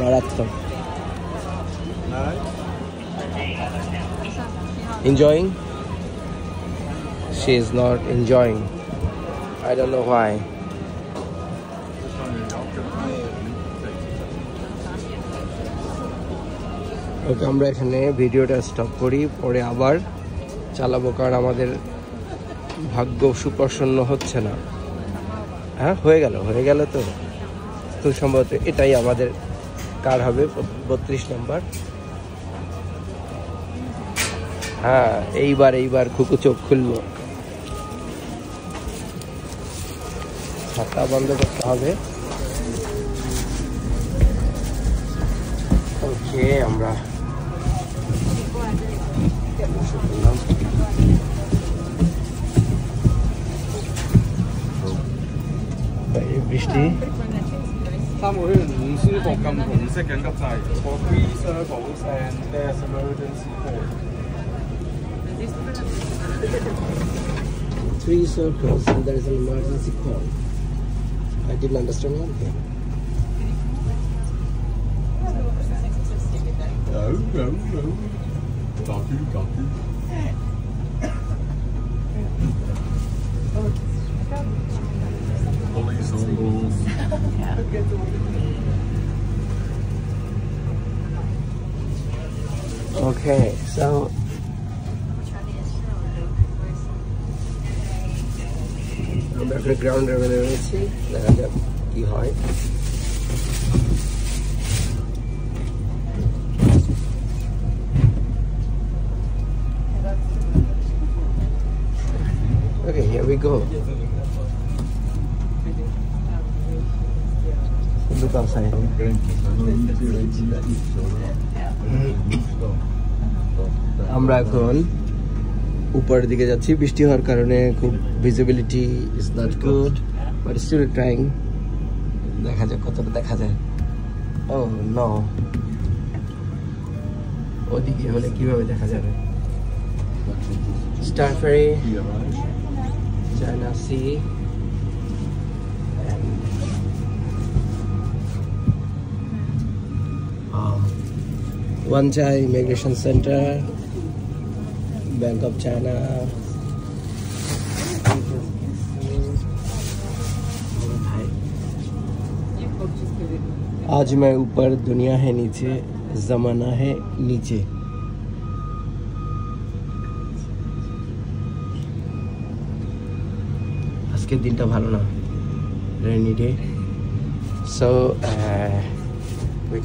মারাত্মক। Enjoying? She is not enjoying. I don't know why. ওকে, আমরা এখানে ভিডিওটা স্টপ করি, পরে আবার চালাবো, কারণ আমাদের ভাগ্য সুপ্রসন্ন হচ্ছে না। হ্যাঁ, হয়ে গেল তো খুব সম্ভবত এটাই আমাদের কার হবে, 32 নম্বর। হ্যাঁ, এইবার খুকু চোখ খুললো। ছাতা বন্ধ করতে হবে। ওকে, আমরা বৃষ্টি। 3個圈唔舒服咁紅色緊急掣，for free service and there's emergency call. 3 circles and there is an emergency call. I didn't understand one thing. No. Got you. Police on board. Okay, so আমরা একটা গ্রাউন্ড লেভেলে রয়েছি, দেখা যাক কি হয়। Okay, here we go. Look outside. আমরা এখন উপরের দিকে যাচ্ছি, বৃষ্টি হওয়ার কারণে খুব visibility is not good, but still trying. দেখা যাক কতটা দেখা যায়। ও নো, ওদিকে হলে কিভাবে দেখা যাবে? Star Ferry, China sea, Wanchai Immigration Center, Bank of China. आज मैं ऊपर, दुनिया है नीचे, जमाना है नीचे। আজকের দিনটা ভালো না, রেইনি ডে। সো